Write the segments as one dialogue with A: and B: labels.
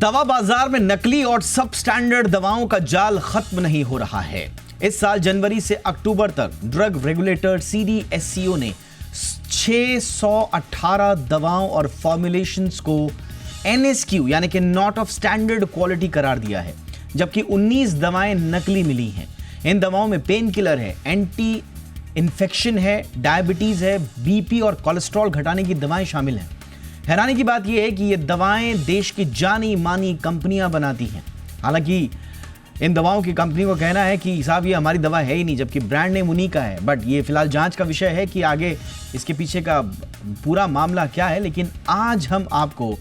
A: दवा बाजार में नकली और सब स्टैंडर्ड दवाओं का जाल खत्म नहीं हो रहा है। इस साल जनवरी से अक्टूबर तक ड्रग रेगुलेटर CDSCO ने 618 दवाओं और फॉर्मुलेशंस को NSQ यानी कि नॉट ऑफ स्टैंडर्ड क्वालिटी करार दिया है, जबकि 19 दवाएं नकली मिली हैं। इन दवाओं में पेन किलर है, एंटी इन्फेक्शन है, डायबिटीज है, BP और कोलेस्ट्रॉल घटाने की दवाएं शामिल हैं। हैरानी की बात यह है कि ये दवाएं देश की जानी मानी कंपनियां बनाती हैं। हालांकि इन दवाओं की कंपनी को कहना है कि साहब ये हमारी दवा है ही नहीं, जबकि ब्रांड नेम उन्हीं का है। बट ये फिलहाल जांच का विषय है कि आगे इसके पीछे का पूरा मामला क्या है। लेकिन आज हम आपको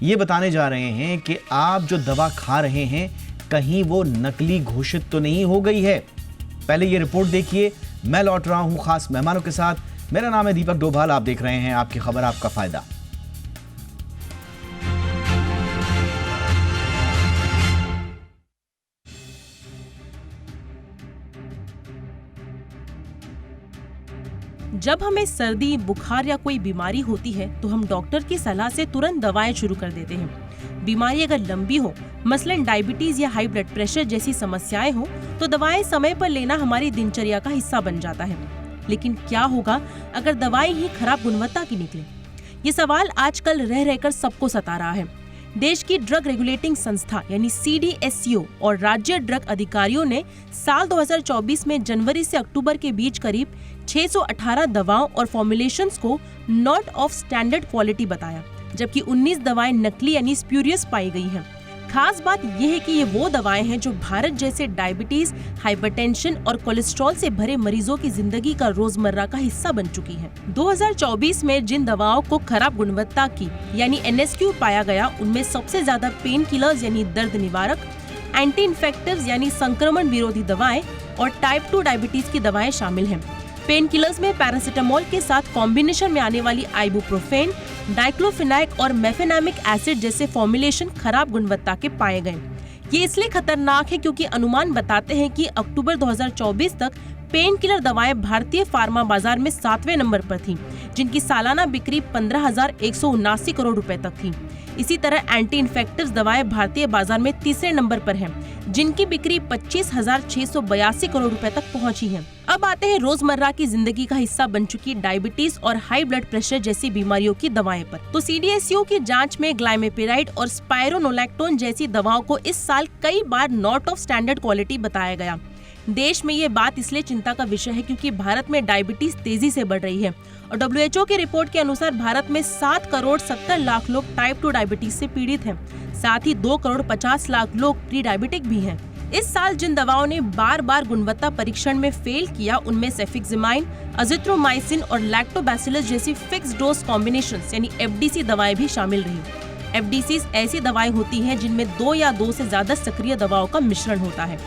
A: ये बताने जा रहे हैं कि आप जो दवा खा रहे हैं कहीं वो नकली घोषित तो नहीं हो गई है। पहले ये रिपोर्ट देखिए। मैं लौट रहा हूं खास मेहमानों के साथ। मेरा नाम है दीपक डोभाल। आप देख रहे हैं आपकी खबर आपका फायदा।
B: जब हमें सर्दी, बुखार या कोई बीमारी होती है तो हम डॉक्टर की सलाह से तुरंत दवाएं शुरू कर देते हैं। बीमारी अगर लंबी हो, मसलन डायबिटीज या हाई ब्लड प्रेशर जैसी समस्याएं हो, तो दवाएं समय पर लेना हमारी दिनचर्या का हिस्सा बन जाता है। लेकिन क्या होगा अगर दवाएं ही खराब गुणवत्ता की निकले? ये सवाल आजकल रह रहकर सबको सता रहा है। देश की ड्रग रेगुलेटिंग संस्था यानी CDSCO और राज्य ड्रग अधिकारियों ने साल 2024 में जनवरी से अक्टूबर के बीच करीब 618 दवाओं और फॉर्मुलेशंस को नॉट ऑफ स्टैंडर्ड क्वालिटी बताया, जबकि 19 दवाएं नकली यानी स्प्यूरियस पाई गई हैं। खास बात यह है कि ये वो दवाएं हैं जो भारत जैसे डायबिटीज, हाइपरटेंशन और कोलेस्ट्रॉल से भरे मरीजों की जिंदगी का रोजमर्रा का हिस्सा बन चुकी हैं। 2024 में जिन दवाओं को खराब गुणवत्ता की यानी NSQ पाया गया, उनमें सबसे ज्यादा पेन किलर्स यानी दर्द निवारक, एंटी इन्फेक्टिव्स यानी संक्रमण विरोधी दवाएं और टाइप 2 डायबिटीज की दवाएं शामिल हैं। पेन किलर्स में पैरासीटामोल के साथ कॉम्बिनेशन में आने वाली आइबुप्रोफेन, डाइक्लोफिनाक और मेफेनामिक एसिड जैसे फॉर्मुलेशन खराब गुणवत्ता के पाए गए। ये इसलिए खतरनाक है क्योंकि अनुमान बताते हैं कि अक्टूबर 2024 तक पेन किलर दवाएं भारतीय फार्मा बाजार में 7वें नंबर पर थीं, जिनकी सालाना बिक्री 15,179 करोड़ रुपए तक थी। इसी तरह एंटी इन्फेक्टिव्स दवाएं भारतीय बाजार में तीसरे नंबर पर हैं, जिनकी बिक्री 25,682 करोड़ रुपए तक पहुंची है। अब आते हैं रोजमर्रा की जिंदगी का हिस्सा बन चुकी डायबिटीज और हाई ब्लड प्रेशर जैसी बीमारियों की दवाएं पर। तो CDSCO की जांच में ग्लाइमेपिराइड और स्पाइरोनोलैक्टोन जैसी दवाओं को इस साल कई बार नॉट ऑफ स्टैंडर्ड क्वालिटी बताया गया। देश में ये बात इसलिए चिंता का विषय है क्योंकि भारत में डायबिटीज तेजी से बढ़ रही है और WHO की रिपोर्ट के अनुसार भारत में 7 करोड़ 70 लाख लोग टाइप 2 डायबिटीज से पीड़ित हैं। साथ ही 2 करोड़ 50 लाख लोग प्री डायबिटिक भी हैं। इस साल जिन दवाओं ने बार बार गुणवत्ता परीक्षण में फेल किया, उनमें सेफिक्सिमाइन, अजिथ्रोमाइसिन और लैक्टोबैसिलस जैसी फिक्स डोज कॉम्बिनेशंस यानी FDC दवाएं भी शामिल रही। FDCs ऐसी दवाएं होती हैं जिनमें 2 या 2 से ज्यादा सक्रिय दवाओं का मिश्रण होता है।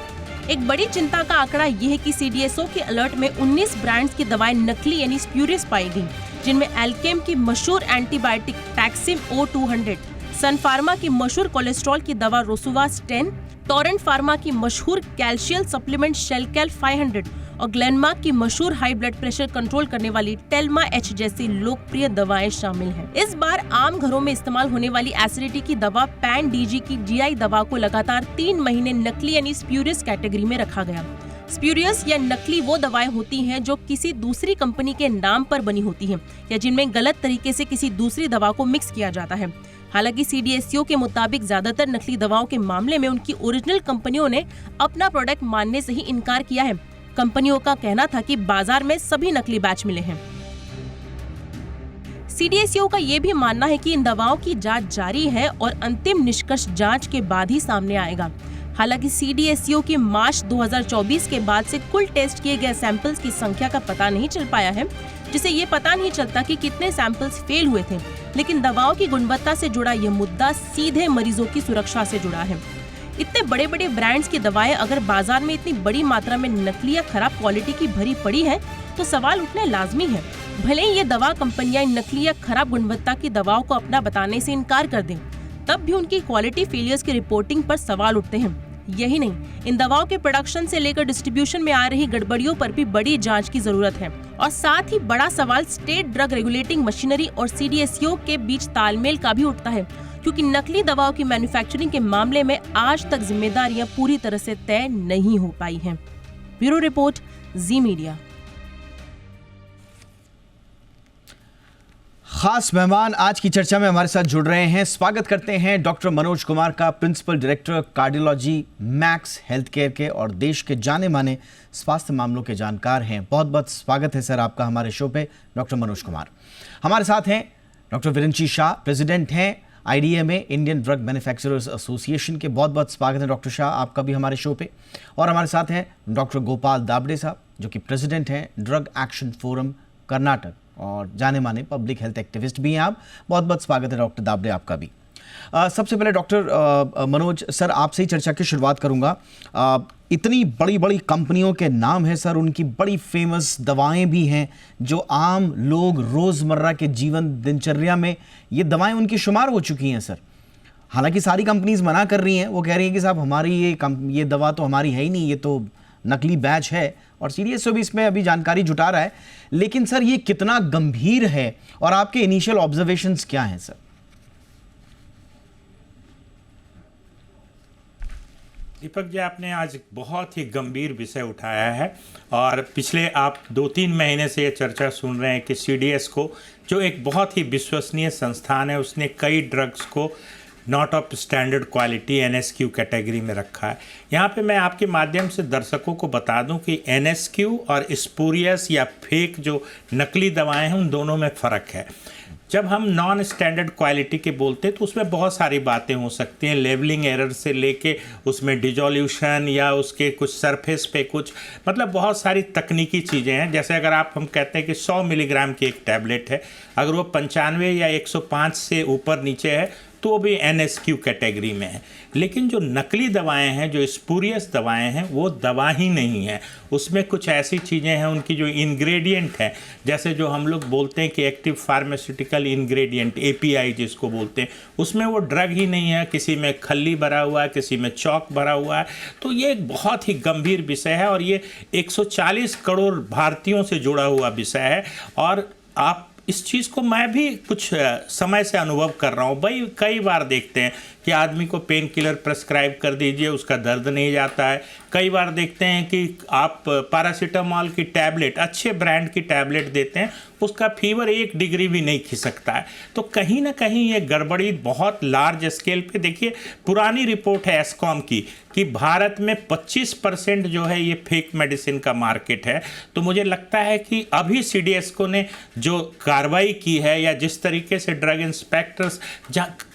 B: एक बड़ी चिंता का आंकड़ा ये है कि CDSCO के अलर्ट में 19 ब्रांड्स की दवाएं नकली यानी स्प्यूरियस पाई गई, जिनमें एल्केम की मशहूर एंटीबायोटिक टैक्सिम O200, सन फार्मा की मशहूर कोलेस्ट्रॉल की दवा रोसुवास 10, टोरेंट फार्मा की मशहूर कैल्शियल सप्लीमेंट शेलकैल 500 और ग्लेनमार्क की मशहूर हाई ब्लड प्रेशर कंट्रोल करने वाली टेल्मा H जैसी लोकप्रिय दवाएं शामिल हैं। इस बार आम घरों में इस्तेमाल होने वाली एसिडिटी की दवा पैन DG की GI दवा को लगातार 3 महीने नकली यानी स्प्यूरियस कैटेगरी में रखा गया। स्प्यूरियस या नकली वो दवाएं होती हैं जो किसी दूसरी कंपनी के नाम पर बनी होती हैं या जिनमें गलत तरीके से किसी दूसरी दवा को मिक्स किया जाता है। हालांकि CDSCO के मुताबिक ज्यादातर नकली दवाओं के मामले में उनकी ओरिजिनल कंपनियों ने अपना प्रोडक्ट मानने से ही इनकार किया है। कंपनियों का कहना था कि बाजार में सभी नकली बैच मिले हैं। CDSCO का ये भी मानना है कि इन दवाओं की जांच जारी है और अंतिम निष्कर्ष जांच के बाद ही सामने आएगा। हालांकि CDSCO की मार्च 2024 के बाद से कुल टेस्ट किए गए सैंपल्स की संख्या का पता नहीं चल पाया है, जिसे ये पता नहीं चलता कि कितने सैंपल्स फेल हुए थे। लेकिन दवाओं की गुणवत्ता से जुड़ा यह मुद्दा सीधे मरीजों की सुरक्षा से जुड़ा है। इतने बड़े बड़े ब्रांड्स की दवाएं अगर बाजार में इतनी बड़ी मात्रा में नकली या खराब क्वालिटी की भरी पड़ी है तो सवाल उठना लाजमी है। भले ही ये दवा कंपनियां नकली या खराब गुणवत्ता की दवाओं को अपना बताने से इनकार कर दें, तब भी उनकी क्वालिटी फेलियर्स की रिपोर्टिंग पर सवाल उठते हैं। यही नहीं, इन दवाओं के प्रोडक्शन से लेकर डिस्ट्रीब्यूशन में आ रही गड़बड़ियों पर भी बड़ी जांच की जरूरत है। और साथ ही बड़ा सवाल स्टेट ड्रग रेगुलेटिंग मशीनरी और CDSCO के बीच तालमेल का भी उठता है, क्योंकि नकली दवाओं की मैन्युफैक्चरिंग के मामले में आज तक जिम्मेदारियां पूरी तरह से तय नहीं हो पाई हैं। ब्यूरो रिपोर्ट, जी मीडिया।
A: खास मेहमान आज की चर्चा में हमारे साथ जुड़ रहे हैं। स्वागत करते हैं डॉक्टर मनोज कुमार का, principal director cardiology Max health care के और देश के जाने माने स्वास्थ्य मामलों के जानकार हैं। बहुत बहुत स्वागत है सर आपका हमारे शो पे, डॉक्टर मनोज कुमार। हमारे साथ हैं डॉक्टर विरंची शाह, प्रेसिडेंट हैं IDMA, Indian drug manufacturers association के। बहुत बहुत स्वागत है डॉक्टर शाह आपका भी हमारे शो पे। और हमारे साथ हैं डॉक्टर गोपाल दाबड़े साहब, जो कि प्रेसिडेंट हैं ड्रग एक्शन फोरम कर्नाटक और जाने माने पब्लिक हेल्थ एक्टिविस्ट भी हैं आप। बहुत बहुत स्वागत है डॉक्टर दाबड़े आपका भी। सबसे पहले डॉक्टर मनोज सर, आपसे ही चर्चा की शुरुआत करूंगा। इतनी बड़ी बड़ी कंपनियों के नाम हैं सर, उनकी बड़ी फेमस दवाएं भी हैं जो आम लोग रोज़मर्रा के जीवन दिनचर्या में ये दवाएं उनकी शुमार हो चुकी हैं सर। हालांकि सारी कंपनीज मना कर रही हैं, वो कह रही हैं कि साहब हमारी ये दवा तो हमारी है ही नहीं, ये तो नकली बैच है, और CDSO भी इसमें अभी जानकारी जुटा रहा है। लेकिन सर ये कितना गंभीर है और आपके इनिशियल ऑब्जर्वेशंस क्या हैं सर?
C: दीपक जी, आपने आज बहुत ही गंभीर विषय उठाया है और पिछले आप 2-3 महीने से ये चर्चा सुन रहे हैं कि CDSO, जो एक बहुत ही विश्वसनीय संस्थान है, उसने कई ड्रग्स को not of standard quality NSQ category में रखा है। यहाँ पे मैं आपके माध्यम से दर्शकों को बता दूं कि NSQ और स्पूरियस या फेक जो नकली दवाएं हैं, उन दोनों में फ़र्क है। जब हम नॉन स्टैंडर्ड क्वालिटी के बोलते हैं तो उसमें बहुत सारी बातें हो सकती हैं, लेवलिंग एरर से लेके उसमें डिजोल्यूशन या उसके कुछ सरफेस पे कुछ, मतलब बहुत सारी तकनीकी चीज़ें हैं। जैसे अगर हम कहते हैं कि 100 मिलीग्राम की एक टैबलेट है, अगर वो 95 या 105 से ऊपर नीचे है तो वो भी NSQ कैटेगरी में है। लेकिन जो नकली दवाएं हैं, जो स्पूरियस दवाएं हैं, वो दवा ही नहीं है। उसमें कुछ ऐसी चीज़ें हैं, उनकी जो इंग्रेडिएंट है, जैसे जो हम लोग बोलते हैं कि एक्टिव फार्मास्यूटिकल इंग्रेडिएंट API जिसको बोलते हैं, उसमें वो ड्रग ही नहीं है। किसी में खल्ली भरा हुआ है, किसी में चौक भरा हुआ है। तो ये एक बहुत ही गंभीर विषय है और ये 140 करोड़ भारतीयों से जुड़ा हुआ विषय है। और आप इस चीज़ को मैं भी कुछ समय से अनुभव कर रहा हूँ भाई। कई बार देखते हैं कि आदमी को पेन किलर प्रेस्क्राइब कर दीजिए, उसका दर्द नहीं जाता है। कई बार देखते हैं कि आप पैरासीटामोल की टैबलेट, अच्छे ब्रांड की टैबलेट देते हैं, उसका फीवर 1 डिग्री भी नहीं खिसकता है। तो कहीं ना कहीं ये गड़बड़ी बहुत लार्ज स्केल पे, देखिए पुरानी रिपोर्ट है एस्कॉम की कि भारत में 25% जो है ये फेक मेडिसिन का मार्केट है। तो मुझे लगता है कि अभी CDSO ने जो कार्रवाई की है या जिस तरीके से ड्रग इंस्पेक्टर्स,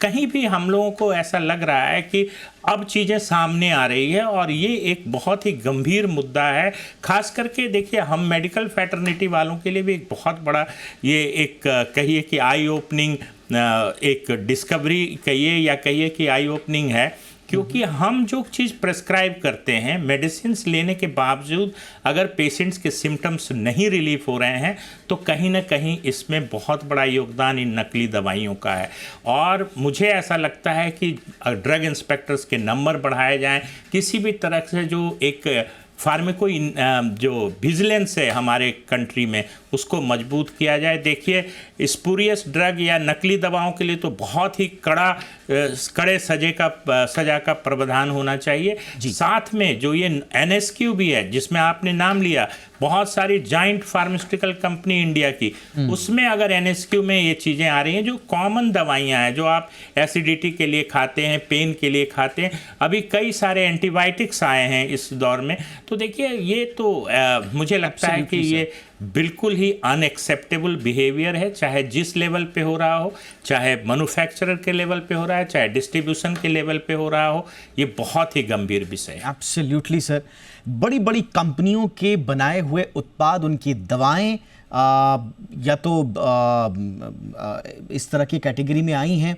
C: कहीं भी हम लोगों को ऐसा लग रहा है कि अब चीज़ें सामने आ रही है और ये एक बहुत ही गंभीर मुद्दा है। खास करके देखिए, हम मेडिकल फैटर्निटी वालों के लिए भी एक बहुत बड़ा ये एक कहिए कि आई ओपनिंग, एक डिस्कवरी कहिए या कहिए कि आई ओपनिंग है, क्योंकि हम जो चीज़ प्रेस्क्राइब करते हैं मेडिसिन्स लेने के बावजूद अगर पेशेंट्स के सिम्टम्स नहीं रिलीफ हो रहे हैं तो कहीं ना कहीं इसमें बहुत बड़ा योगदान इन नकली दवाइयों का है। और मुझे ऐसा लगता है कि ड्रग इंस्पेक्टर्स के नंबर बढ़ाए जाएं, किसी भी तरह से जो एक फार्मेको जो विजिलेंस है हमारे कंट्री में, उसको मजबूत किया जाए। देखिए, स्पूरियस ड्रग या नकली दवाओं के लिए तो बहुत ही कड़े सजा का प्रावधान होना चाहिए। साथ में जो ये NSQ भी है, जिसमें आपने नाम लिया, बहुत सारी जॉइंट फार्मास्यूटिकल कंपनी इंडिया की, उसमें अगर NSQ में ये चीज़ें आ रही हैं, जो कॉमन दवाइयाँ हैं, जो आप एसिडिटी के लिए खाते हैं, पेन के लिए खाते हैं, अभी कई सारे एंटीबायोटिक्स आए हैं इस दौर में। तो देखिए, ये तो मुझे लगता है कि ये बिल्कुल ही अनएक्सेप्टेबल बिहेवियर है, चाहे जिस लेवल पे हो रहा हो, चाहे मैन्युफैक्चरर के लेवल पे हो रहा है, चाहे डिस्ट्रीब्यूशन के लेवल पे हो रहा हो। ये बहुत ही गंभीर विषय है।
A: Absolutely sir. बड़ी बड़ी कंपनियों के बनाए हुए उत्पाद, उनकी दवाएं या तो इस तरह की कैटेगरी में आई हैं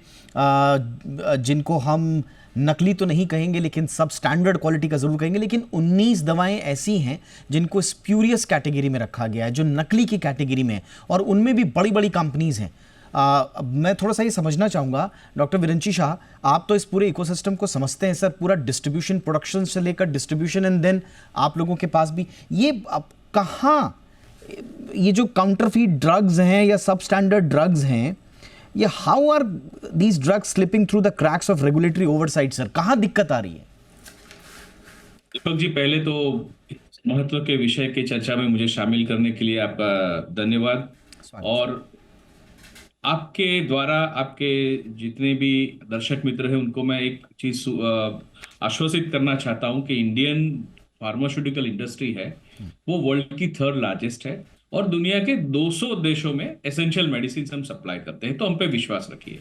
A: जिनको हम नकली तो नहीं कहेंगे लेकिन सब स्टैंडर्ड क्वालिटी का ज़रूर कहेंगे, लेकिन 19 दवाएं ऐसी हैं जिनको स्प्यूरियस कैटेगरी में रखा गया है, जो नकली की कैटेगरी में है, और उनमें भी बड़ी बड़ी कंपनीज हैं। मैं थोड़ा सा ये समझना चाहूँगा डॉक्टर विरंची शाह, आप तो इस पूरे इकोसिस्टम को समझते हैं सर, पूरा डिस्ट्रीब्यूशन, प्रोडक्शन से लेकर डिस्ट्रीब्यूशन एंड देन आप लोगों के पास भी ये कहाँ, ये जो काउंटरफीट ड्रग्स हैं या सब स्टैंडर्ड ड्रग्स हैं, ये how are these drugs slipping through the cracks of regulatory oversight sir? कहाँ दिक्कत आ रही है?
D: दीपक जी, पहले तो इस महत्व के विषय की चर्चा में मुझे शामिल करने के लिए आपका धन्यवाद। और आपके द्वारा आपके जितने भी दर्शक मित्र हैं उनको मैं एक चीज आश्वासित करना चाहता हूं कि इंडियन फार्मास्यूटिकल इंडस्ट्री है वो वर्ल्ड की थर्ड लार्जेस्ट है और दुनिया के 200 देशों में एसेंशियल मेडिसिन हम सप्लाई करते हैं, तो हम पे विश्वास रखिए।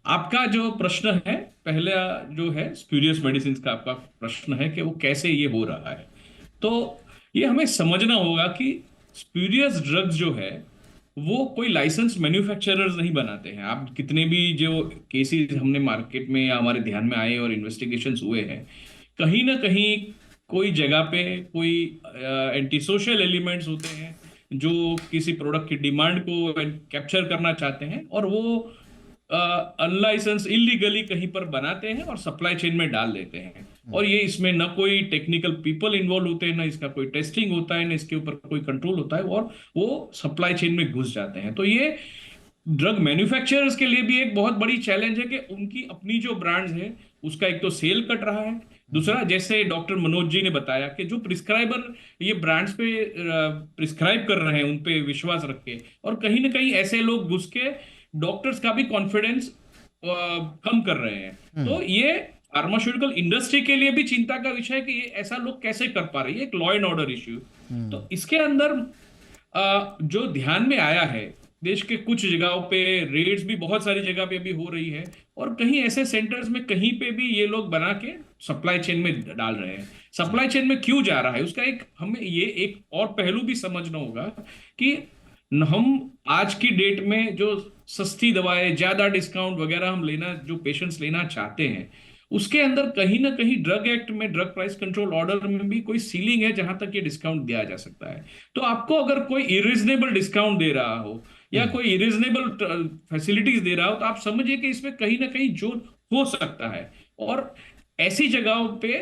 D: आपका जो प्रश्न है पहला जो है स्प्यूरियस मेडिसिन का आपका प्रश्न है कि वो कैसे ये हो रहा है, तो ये हमें समझना होगा कि स्प्यूरियस ड्रग्स जो है वो कोई लाइसेंस मैन्युफैक्चरर्स नहीं बनाते हैं। आप कितने भी जो केसेस हमने मार्केट में या हमारे ध्यान में आए और इन्वेस्टिगेशंस हुए हैं, कहीं ना कहीं कोई जगह पे कोई एंटी सोशल एलिमेंट्स होते हैं जो किसी प्रोडक्ट की डिमांड को कैप्चर करना चाहते हैं और वो अनलाइसेंस इलीगली कहीं पर बनाते हैं और सप्लाई चेन में डाल देते हैं। और ये इसमें न कोई टेक्निकल पीपल इन्वॉल्व होते हैं, ना इसका कोई टेस्टिंग होता है, ना इसके ऊपर कोई कंट्रोल होता है और वो सप्लाई चेन में घुस जाते हैं। तो ये ड्रग मैन्युफैक्चरर्स के लिए भी एक बहुत बड़ी चैलेंज है कि उनकी अपनी जो ब्रांड्स है उसका एक तो सेल कट रहा है, दूसरा जैसे डॉक्टर मनोज जी ने बताया कि जो प्रिस्क्राइबर ये ब्रांड्स पे प्रिस्क्राइब कर रहे हैं उन पे विश्वास रख के, और कहीं ना कहीं ऐसे लोग घुस के डॉक्टर्स का भी कॉन्फिडेंस कम कर रहे हैं। तो ये फार्मास्यूटिकल इंडस्ट्री के लिए भी चिंता का विषय है कि ये ऐसा लोग कैसे कर पा रहे हैं, एक लॉ एंड ऑर्डर इश्यू। तो इसके अंदर जो ध्यान में आया है, देश के कुछ जगहों पे रेड्स भी बहुत सारी जगह पे भी हो रही है और कहीं ऐसे सेंटर्स में कहीं पे भी ये लोग बना के सप्लाई चेन में डाल रहे हैं। सप्लाई चेन में क्यों जा रहा है उसका एक हमें ये एक और पहलू भी समझना होगा कि हम आज की डेट में जो सस्ती दवाएं, ज्यादा डिस्काउंट वगैरह हम लेना, जो पेशेंट्स लेना चाहते हैं, उसके अंदर कहीं ना कहीं ड्रग एक्ट में, ड्रग प्राइस कंट्रोल ऑर्डर में भी कोई सीलिंग है जहां तक ये डिस्काउंट दिया जा सकता है। तो आपको अगर कोई इरिजनेबल डिस्काउंट दे रहा हो या कोई इरिजनेबल फैसिलिटीज दे रहा हो तो आप समझिए कि इसमें कहीं ना कहीं जोर हो सकता है। और ऐसी जगहों पे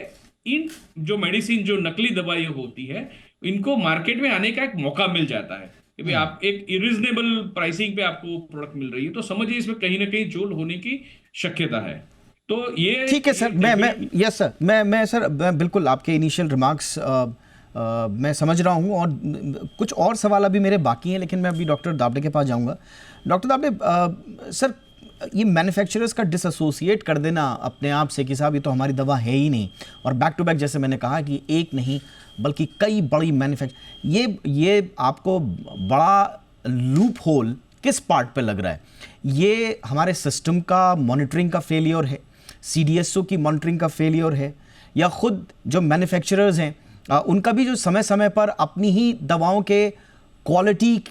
D: इन जो मेडिसिन, जो नकली दवाइयां होती है, इनको मार्केट में आने का एक मौका मिल जाता है कि भाई आप एक इरिजनेबल प्राइसिंग पे आपको प्रोडक्ट मिल रही है, तो समझिए इसमें कहीं ना कहीं जोल होने की शक्यता है। तो ये
A: ठीक है सर, मैं यस सर, मैं सर, मैं बिल्कुल आपके इनिशियल रिमार्क्स मैं समझ रहा हूँ और कुछ और सवाल अभी मेरे बाकी हैं, लेकिन मैं अभी डॉक्टर दाबड़े के पास जाऊँगा। डॉक्टर दाबड़े सर, ये मैन्युफैक्चरर्स का डिसएसोसिएट कर देना अपने आप से कि साहब ये तो हमारी दवा है ही नहीं, और बैक टू बैक जैसे मैंने कहा कि एक नहीं बल्कि कई बड़ी ये आपको बड़ा लूप होल किस पार्ट पे लग रहा है? ये हमारे सिस्टम का मॉनिटरिंग का फेलियर है, सीडीएसओ की मॉनिटरिंग का फेलियर है, या खुद जो मैन्युफैक्चरर्स हैं उनका भी जो समय समय पर अपनी ही दवाओं के क्वालिटी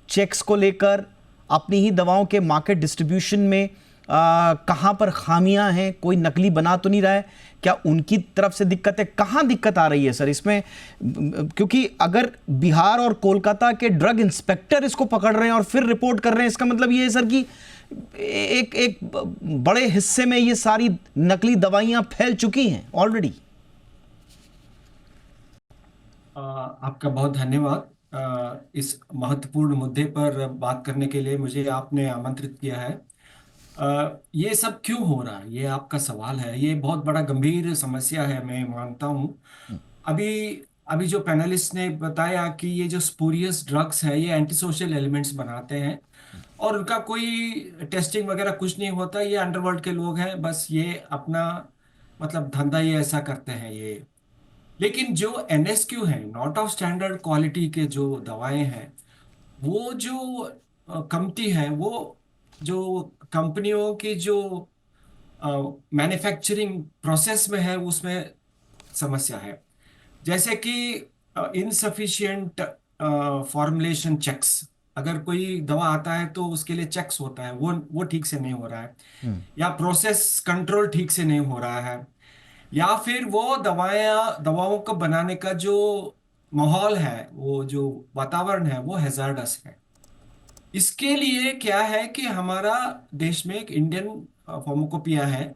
A: चेक्स को लेकर, अपनी ही दवाओं के मार्केट डिस्ट्रीब्यूशन में कहाँ पर खामियां हैं, कोई नकली बना तो नहीं रहा है, क्या उनकी तरफ से दिक्कत है? कहाँ दिक्कत आ रही है सर इसमें? क्योंकि अगर बिहार और कोलकाता के ड्रग इंस्पेक्टर इसको पकड़ रहे हैं और फिर रिपोर्ट कर रहे हैं, इसका मतलब ये है सर कि एक बड़े हिस्से में ये सारी नकली दवाइयां फैल चुकी हैं ऑलरेडी।
E: आपका बहुत धन्यवाद इस महत्वपूर्ण मुद्दे पर बात करने के लिए मुझे आपने आमंत्रित किया है। ये सब क्यों हो रहा है, ये आपका सवाल है। ये बहुत बड़ा गंभीर समस्या है, मैं मानता हूँ। अभी अभी जो पैनलिस्ट ने बताया कि ये जो स्पूरियस ड्रग्स है ये एंटी सोशल एलिमेंट्स बनाते हैं और उनका कोई टेस्टिंग वगैरह कुछ नहीं होता। ये अंडरवर्ल्ड के लोग हैं, बस ये अपना मतलब धंधा ये ऐसा करते हैं ये। लेकिन जो एनएसक्यू है, नॉट ऑफ स्टैंडर्ड क्वालिटी के जो दवाएं हैं, वो जो कमती है, वो जो कंपनियों की जो मैन्युफैक्चरिंग प्रोसेस में है उसमें समस्या है। जैसे कि इनसफिशिएंट फॉर्मुलेशन चेक्स, अगर कोई दवा आता है तो उसके लिए चेक्स होता है, वो ठीक से नहीं हो रहा है, या प्रोसेस कंट्रोल ठीक से नहीं हो रहा है, या फिर वो दवाओं को बनाने का जो माहौल है, वो जो वातावरण है, वो हैजार्डस है। इसके लिए क्या है कि हमारा देश में एक इंडियन फार्माकोपिया है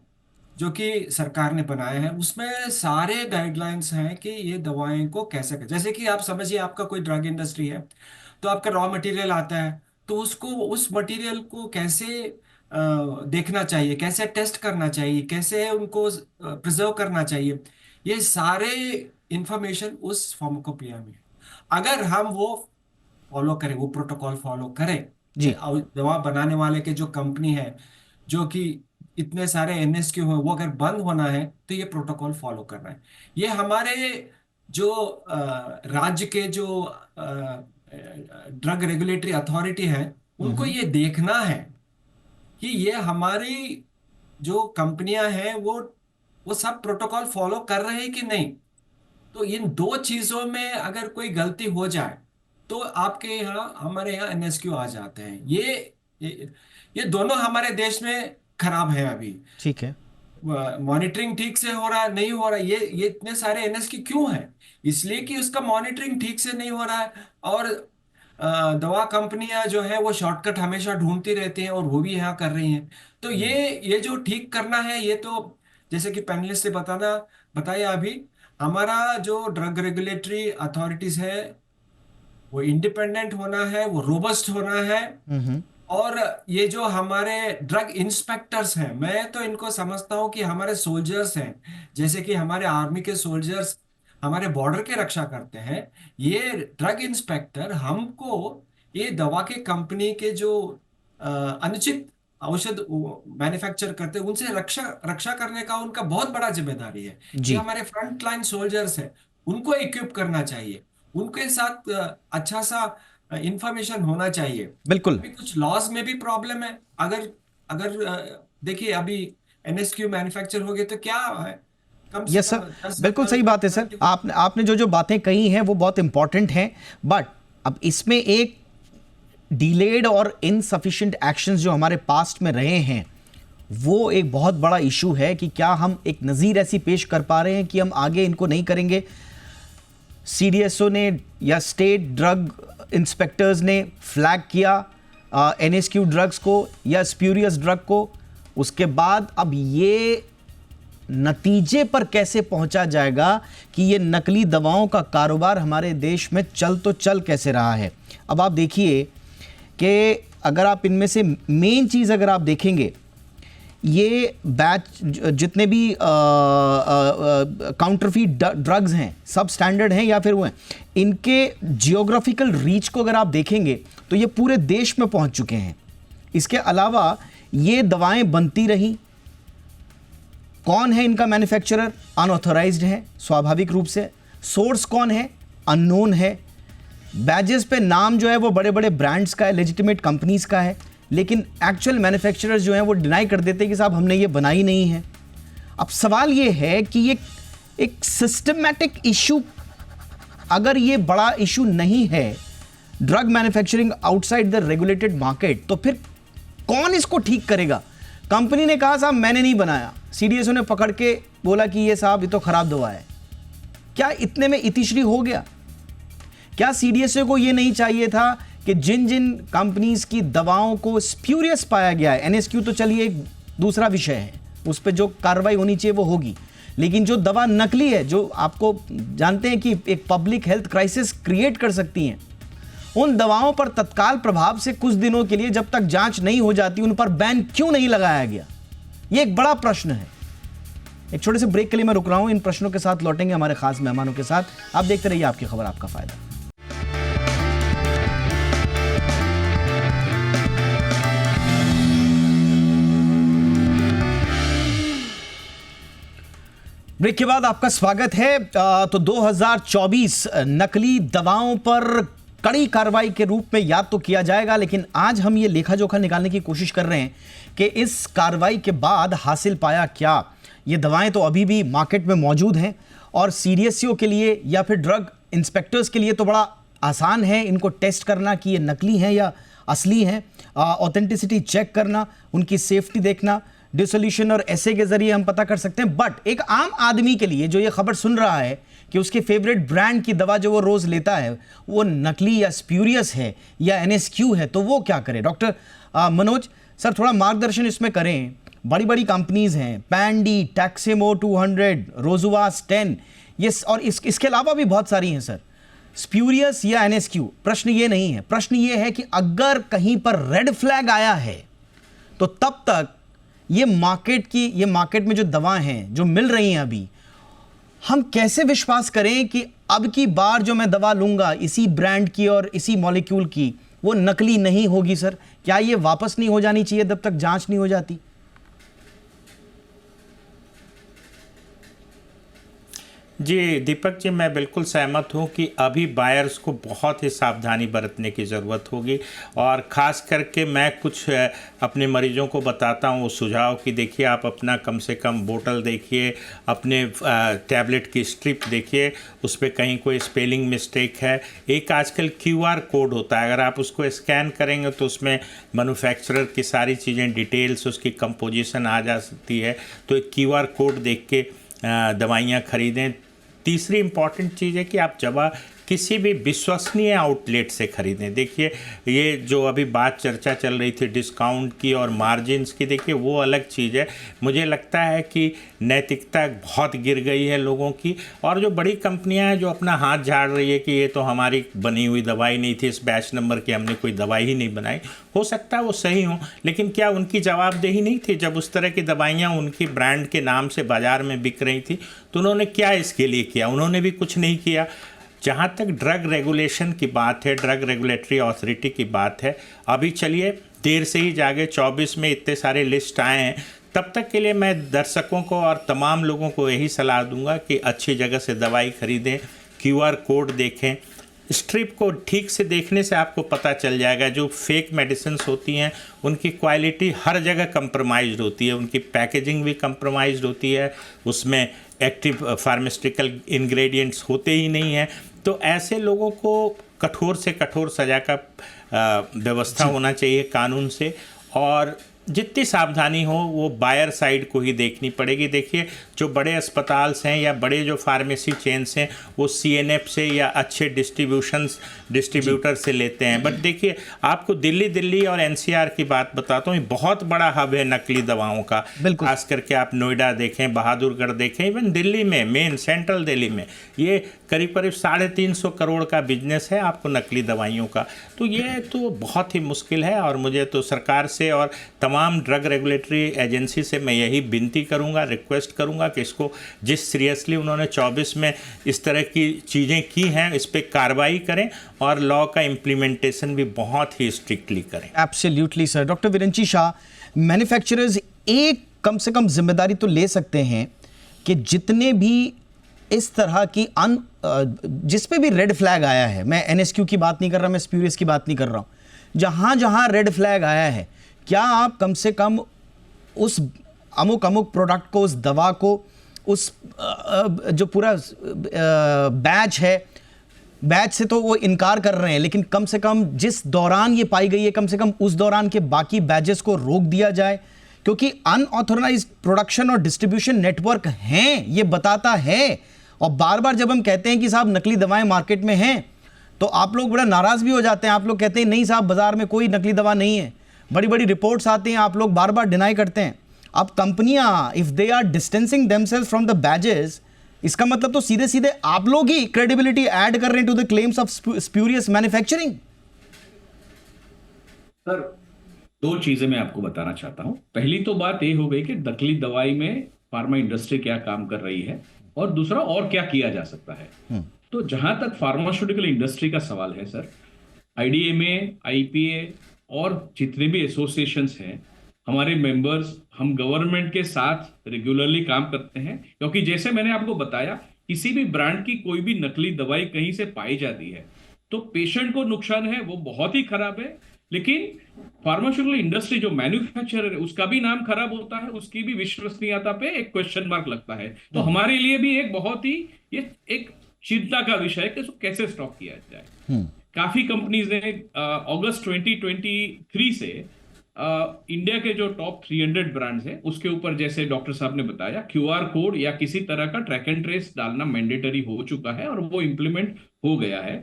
E: जो कि सरकार ने बनाया है। उसमें सारे गाइडलाइंस हैं कि ये दवाएं को कैसे कर, जैसे कि आप समझिए आपका कोई ड्रग इंडस्ट्री है तो आपका रॉ मटेरियल आता है, तो उसको, उस मटेरियल को कैसे देखना चाहिए, कैसे टेस्ट करना चाहिए, कैसे उनको प्रिजर्व करना चाहिए, ये सारे इंफॉर्मेशन उस फार्माकोपिया में है। अगर हम वो फॉलो करें, वो प्रोटोकॉल फॉलो करें,
A: जी।
E: दवा बनाने वाले के जो कंपनी है, जो कि इतने सारे एनएसक्यू है, वो अगर बंद होना है तो ये प्रोटोकॉल फॉलो करना है। ये हमारे जो राज्य के जो ड्रग रेगुलेटरी अथॉरिटी है, उनको ये देखना है कि ये हमारी जो कंपनियां हैं वो सब प्रोटोकॉल फॉलो कर रहे हैं कि नहीं। तो इन दो चीजों में अगर कोई गलती हो जाए तो आपके यहाँ, हमारे यहाँ एनएसक्यू आ जाते हैं। ये दोनों हमारे देश में खराब है अभी।
A: ठीक है।
E: मॉनिटरिंग ठीक से हो रहा नहीं हो रहा, ये इतने सारे एनएसक्यू क्यों है? इसलिए कि उसका मॉनिटरिंग ठीक से नहीं हो रहा है, और दवा कंपनियां जो है वो शॉर्टकट हमेशा ढूंढती रहती हैं, और वो भी यहाँ कर रही हैं। तो ये जो ठीक करना है, ये तो जैसे कि पैनलिस्ट से बताया अभी, हमारा जो ड्रग रेगुलेटरी अथॉरिटीज है वो इंडिपेंडेंट होना है, वो रोबस्ट होना है। और ये जो हमारे ड्रग इंस्पेक्टर्स हैं, मैं तो इनको समझता हूँ कि हमारे सोल्जर्स हैं, जैसे कि हमारे आर्मी के सोल्जर्स हमारे बॉर्डर के रक्षा करते हैं। ये ड्रग इंस्पेक्टर हमको ये दवा के कंपनी के जो अनुचित औषध मैन्युफैक्चर करते हैं, उनसे रक्षा करने का उनका बहुत बड़ा जिम्मेदारी है।
A: जी।
E: ये हमारे फ्रंट लाइन सोल्जर्स हैं, उनको इक्विप करना चाहिए, उनके साथ अच्छा सा इंफॉर्मेशन होना चाहिए।
A: बिल्कुल।
E: अभी कुछ लॉज में भी प्रॉब्लम है। अगर अगर देखिए, अभी एनएसक्यू मैन्युफैक्चर हो गए तो क्या है, कम से
A: यस
E: कम
A: सर,
E: 10
A: बिल्कुल सही बात है सर। आपने जो बातें कही हैं वो बहुत इंपॉर्टेंट हैं, बट अब इसमें एक डिलेड और इनसफिशिएंट एक्शंस जो हमारे पास्ट में रहे हैं, वो एक बहुत बड़ा इशू है कि क्या हम एक नज़ीर ऐसी पेश कर पा रहे हैं कि हम आगे इनको नहीं करेंगे। सीडीएसओ ने या स्टेट ड्रग इंस्पेक्टर्स ने फ्लैग किया एनएसक्यू ड्रग्स को या स्प्यूरियस ड्रग को, उसके बाद अब ये नतीजे पर कैसे पहुंचा जाएगा कि ये नकली दवाओं का कारोबार हमारे देश में चल कैसे रहा है। अब आप देखिए कि अगर आप इनमें से मेन चीज़ अगर आप देखेंगे, ये बैच जितने भी काउंटरफीट ड्रग्स हैं, सब स्टैंडर्ड हैं या फिर वो हैं, इनके जियोग्राफिकल रीच को अगर आप देखेंगे तो ये पूरे देश में पहुंच चुके हैं। इसके अलावा ये दवाएं बनती रहीं, कौन है इनका मैन्युफैक्चरर? अनऑथराइज्ड है स्वाभाविक रूप से। सोर्स कौन है? अननोन है। बैजेस पे नाम जो है वो बड़े बड़े ब्रांड्स का है, लेजिटिमेट कंपनीज का है, लेकिन एक्चुअल मैन्युफैक्चरर्स जो हैं वो डिनाई कर देते हैं कि साहब हमने ये बनाई नहीं है। अब सवाल ये है कि ये एक सिस्टमैटिक इशू, अगर ये बड़ा इशू नहीं है drug manufacturing outside the regulated market, तो फिर कौन इसको ठीक करेगा? कंपनी ने कहा साहब मैंने नहीं बनाया, सीडीएसओ ने पकड़ के बोला कि ये साहब ये तो खराब दवा है। क्या इतने में इतिश्री हो गया? क्या सीडीएसओ को ये नहीं चाहिए था कि जिन जिन कंपनीज की दवाओं को स्प्यूरियस पाया गया है, एनएसक्यू तो चलिए एक दूसरा विषय है, उस पर जो कार्रवाई होनी चाहिए वो होगी, लेकिन जो दवा नकली है, जो आपको जानते हैं कि एक पब्लिक हेल्थ क्राइसिस क्रिएट कर सकती हैं, उन दवाओं पर तत्काल प्रभाव से कुछ दिनों के लिए जब तक जांच नहीं हो जाती उन पर बैन क्यों नहीं लगाया गया? ये एक बड़ा प्रश्न है। एक छोटे से ब्रेक के लिए मैं रुक रहा हूं, इन प्रश्नों के साथ लौटेंगे हमारे खास मेहमानों के साथ। आप देखते रहिए आपकी खबर आपका फायदा। ब्रेक के बाद आपका स्वागत है। तो 2024 नकली दवाओं पर कड़ी कार्रवाई के रूप में याद तो किया जाएगा, लेकिन आज हम ये लेखा जोखा निकालने की कोशिश कर रहे हैं कि इस कार्रवाई के बाद हासिल पाया क्या। ये दवाएं तो अभी भी मार्केट में मौजूद हैं और सीडीएसओ के लिए या फिर ड्रग इंस्पेक्टर्स के लिए तो बड़ा आसान है इनको टेस्ट करना कि ये नकली हैं या असली हैं, ऑथेंटिसिटी चेक करना, उनकी सेफ्टी देखना, डिसोल्यूशन और ऐसे के जरिए हम पता कर सकते हैं। बट एक आम आदमी के लिए जो ये खबर सुन रहा है कि उसके फेवरेट ब्रांड की दवा जो वो रोज लेता है वो नकली या स्प्यूरियस है या एनएसक्यू है, तो वो क्या करे? डॉक्टर मनोज सर, थोड़ा मार्गदर्शन इसमें करें। बड़ी बड़ी कंपनीज हैं, पैंडी, टैक्सेमो 200, रोजुवास 10, ये और इसके अलावा भी बहुत सारी हैं सर। स्प्यूरियस या एनएसक्यू, प्रश्न ये नहीं है, प्रश्न ये है कि अगर कहीं पर रेड फ्लैग आया है तो तब तक ये मार्केट में जो दवा हैं जो मिल रही हैं अभी, हम कैसे विश्वास करें कि अब की बार जो मैं दवा लूंगा इसी ब्रांड की और इसी मॉलिक्यूल की, वो नकली नहीं होगी सर? क्या ये वापस नहीं हो जानी चाहिए जब तक जांच नहीं हो जाती?
C: जी दीपक जी, मैं बिल्कुल सहमत हूँ कि अभी बायर्स को बहुत ही सावधानी बरतने की ज़रूरत होगी। और ख़ास करके मैं कुछ अपने मरीजों को बताता हूँ सुझाव कि देखिए आप अपना कम से कम बोतल देखिए, अपने टैबलेट की स्ट्रिप देखिए, उस पर कहीं कोई स्पेलिंग मिस्टेक है। एक आजकल QR कोड होता है, अगर आप उसको स्कैन करेंगे तो उसमें मैन्युफैक्चरर की सारी चीज़ें डिटेल्स, उसकी कंपोजिशन आ जा सकती है। तो एक QR कोड देख के दवाइयाँ खरीदें। तीसरी इम्पॉर्टेंट चीज़ है कि आप दवा किसी भी विश्वसनीय आउटलेट से खरीदें। देखिए ये जो अभी बात चर्चा चल रही थी डिस्काउंट की और मार्जिन्स की, देखिए वो अलग चीज़ है। मुझे लगता है कि नैतिकता बहुत गिर गई है लोगों की, और जो बड़ी कंपनियां हैं जो अपना हाथ झाड़ रही है कि ये तो हमारी बनी हुई दवाई नहीं थी, इस बैच नंबर की हमने कोई दवाई ही नहीं बनाई। हो सकता है वो सही हो, लेकिन क्या उनकी जवाबदेही नहीं थी जब उस तरह की दवाइयाँ उनकी ब्रांड के नाम से बाज़ार में बिक रही थी? तो उन्होंने क्या इसके लिए किया? उन्होंने भी कुछ नहीं किया। जहाँ तक ड्रग रेगुलेशन की बात है, ड्रग रेगुलेटरी अथॉरिटी की बात है, अभी चलिए देर से ही जागे 24 में इतने सारे लिस्ट आए हैं। तब तक के लिए मैं दर्शकों को और तमाम लोगों को यही सलाह दूंगा कि अच्छी जगह से दवाई खरीदें, QR कोड देखें। स्ट्रिप को ठीक से देखने से आपको पता चल जाएगा जो फेक मेडिसिन्स होती हैं उनकी क्वालिटी हर जगह कंप्रोमाइज्ड होती है, उनकी पैकेजिंग भी कंप्रोमाइज्ड होती है, उसमें एक्टिव फार्मास्यूटिकल इंग्रेडिएंट्स होते ही नहीं हैं। तो ऐसे लोगों को कठोर से कठोर सज़ा का व्यवस्था होना चाहिए कानून से, और जितनी सावधानी हो वो बायर साइड को ही देखनी पड़ेगी। देखिए जो बड़े अस्पताल हैं या बड़े जो फार्मेसी चेन्स हैं वो CNF से या अच्छे डिस्ट्रीब्यूटर से लेते हैं। बट देखिए आपको दिल्ली और NCR की बात बताता हूँ, बहुत बड़ा हब है नकली दवाओं का। खास करके आप नोएडा देखें, बहादुरगढ़ देखें, इवन दिल्ली में मेन सेंट्रल दिल्ली में ये करीब 350 करोड़ का बिजनेस है आपको नकली दवाइयों का। तो ये तो बहुत ही मुश्किल है, और मुझे तो सरकार से और तमाम ड्रग रेगुलेटरी एजेंसी से मैं यही विनती करूंगा, रिक्वेस्ट करूंगा कि इसको जिस सीरियसली उन्होंने 24 में इस तरह की चीज़ें की हैं इस पर कार्रवाई करें और लॉ का इम्प्लीमेंटेशन भी बहुत ही स्ट्रिक्टली करें।
A: Absolutely sir. Doctor Viranchi Shah, manufacturers एक कम से कम जिम्मेदारी तो ले सकते हैं कि जितने भी इस तरह की जिस पे भी रेड फ्लैग आया है, मैं NSQ की बात नहीं कर रहा, मैं स्प्यूरियस की बात नहीं कर रहा हूँ, जहाँ जहाँ रेड फ्लैग आया है, क्या आप कम से कम उस अमुक प्रोडक्ट को, उस दवा को, उस जो पूरा बैच है, बैच से तो वो इनकार कर रहे हैं, लेकिन कम से कम जिस दौरान ये पाई गई है, कम से कम उस दौरान के बाकी बैचेस को रोक दिया जाए, क्योंकि अनऑथोराइज्ड प्रोडक्शन और डिस्ट्रीब्यूशन नेटवर्क हैं, ये बताता है। और बार बार जब हम कहते हैं कि साहब नकली दवाएं मार्केट में हैं, तो आप लोग बड़ा नाराज़ भी हो जाते हैं। आप लोग कहते हैं नहीं साहब बाजार में कोई नकली दवा नहीं है, बड़ी बड़ी रिपोर्ट्स आती हैं, आप लोग बार बार डिनाई करते हैं। अब कंपनियां if they are distancing themselves from the badges, इसका मतलब तो सीधे सीधे आप लोग ही क्रेडिबिलिटी ऐड कर रहे हैं to the claims of spurious manufacturing.
D: Sir दो चीजें मैं आपको बताना चाहता हूं। पहली तो बात ये हो गई कि नकली दवाई में फार्मा इंडस्ट्री क्या काम कर रही है, और दूसरा और क्या किया जा सकता है। तो जहां तक फार्मास्यूटिकल इंडस्ट्री का सवाल है सर, IDMA, IPA और जितने भी एसोसिएशंस हैं, हमारे मेंबर्स, हम गवर्नमेंट के साथ रेगुलरली काम करते हैं, क्योंकि जैसे मैंने आपको बताया किसी भी ब्रांड की कोई भी नकली दवाई कहीं से पाई जाती है तो पेशेंट को नुकसान है, वो बहुत ही खराब है। लेकिन फार्मास्यूटिकल इंडस्ट्री जो मैन्युफैक्चरर है उसका भी नाम खराब होता है, उसकी भी विश्वसनीयता पे एक क्वेश्चन मार्क लगता है। तो हमारे लिए भी एक बहुत ही ये एक चिंता का विषय है कि इसको कैसे स्टॉप किया जाए। काफी कंपनीज ने अगस्त 2023 से इंडिया के जो टॉप 300 ब्रांड्स हैं उसके ऊपर, जैसे डॉक्टर साहब ने बताया, QR कोड या किसी तरह का ट्रैक एंड ट्रेस डालना मैंडेटरी हो चुका है और वो इम्प्लीमेंट हो गया है।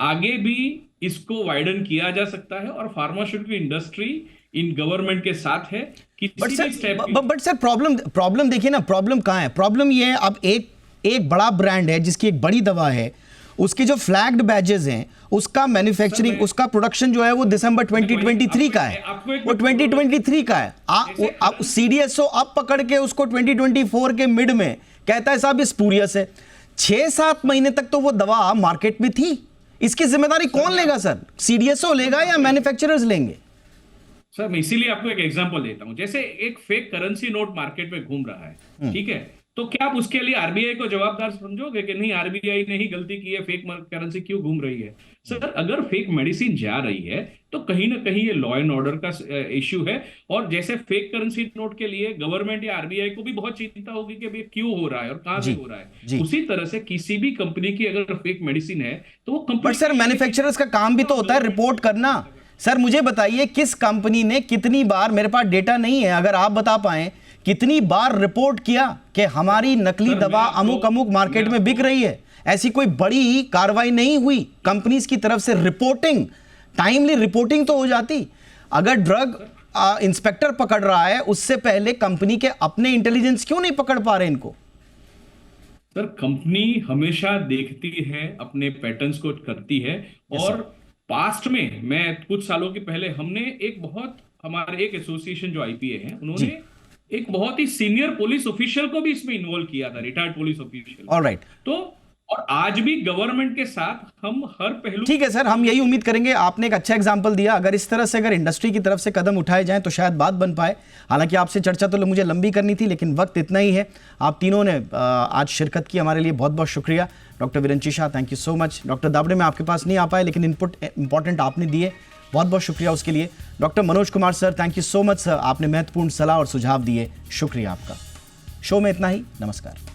D: आगे भी इसको वाइडन किया जा सकता है और फार्मास्यूटिकल इंडस्ट्री इन गवर्नमेंट के साथ है।
A: बट सर प्रॉब्लम देखिए ना, प्रॉब्लम कहाँ है? प्रॉब्लम ये है, अब एक बड़ा ब्रांड है जिसकी एक बड़ी दवा है, उसकी जो फ्लैग्ड बैजेस हैं उसका मैन्युफैक्चरिंग, उसका प्रोडक्शन जो है वो दिसंबर 2023 का है, वो 2023 का है। आप CDSO अब पकड़ के उसको 2024 के मिड में कहता है साहब ये स्पूरियस है। 6-7 महीने तक तो वो दवा मार्केट में थी। इसकी जिम्मेदारी कौन लेगा सर? CDSO लेगा या मैन्युफैक्चरर्स लेंगे?
D: सर मैं इसीलिए आपको एक एग्जांपल देता हूं। जैसे एक फेक करेंसी नोट मार्केट में घूम रहा है, ठीक है, तो क्या आप उसके लिए आरबीआई को जवाबदार समझोगे कि नहीं आरबीआई ने ही गलती की है, फेक करेंसी क्यों घूम रही है? सर अगर फेक मेडिसिन जा रही है तो कहीं ना कहीं ये लॉ एंड ऑर्डर का इश्यू है। और जैसे फेक करेंसी नोट के लिए गवर्नमेंट या आरबीआई को भी बहुत चिंता होगी कि ये क्यों हो रहा है और कहां से हो रहा है। उसी तरह से किसी भी कंपनी की अगर फेक मेडिसिन है तो वो कंपनी,
A: बट सर मैन्युफैक्चरर्स का काम भी तो होता है रिपोर्ट करना। सर मुझे बताइए किस कंपनी ने कितनी बार, मेरे पास डेटा नहीं है, अगर आप बता पाए कितनी बार रिपोर्ट किया कि हमारी नकली दवा अमुक अमुक मार्केट में बिक रही है? ऐसी कोई बड़ी कार्रवाई नहीं हुई कंपनीज की तरफ से। रिपोर्टिंग, टाइमली रिपोर्टिंग तो हो जाती। अगर ड्रग इंस्पेक्टर पकड़ रहा है उससे पहले कंपनी के अपने इंटेलिजेंस क्यों नहीं पकड़ पा रहे इनको?
D: सर कंपनी हमेशा देखती है, अपने पैटर्न्स को करती है। और पास्ट में, मैं कुछ सालों के पहले हमने हमारे एक एसोसिएशन जो आईपीए है, उन्होंने एक बहुत ही सीनियर पुलिस ऑफिशियल को भी इसमें इन्वॉल्व किया था, रिटायर्ड पुलिस ऑफिशियल।
A: ऑलराइट।
D: तो और आज भी गवर्नमेंट के साथ हम हर पहलू,
A: ठीक है सर, हम यही उम्मीद करेंगे। आपने एक अच्छा एग्जांपल दिया, अगर इस तरह से अगर इंडस्ट्री की तरफ से कदम उठाए जाएं तो शायद बात बन पाए। हालांकि आपसे चर्चा तो मुझे लंबी करनी थी लेकिन वक्त इतना ही है। आप तीनों ने आज शिरकत की, हमारे लिए बहुत बहुत शुक्रिया। Doctor Viranchi Shah, thank you so much. Doctor Dabade, मैं आपके पास नहीं आ पाए लेकिन इनपुट इंपॉर्टेंट आपने दिए, बहुत बहुत शुक्रिया उसके लिए। Doctor Manoj Kumar sir, thank you so much sir, आपने महत्वपूर्ण सलाह और सुझाव दिए, शुक्रिया आपका। शो में इतना ही, नमस्कार।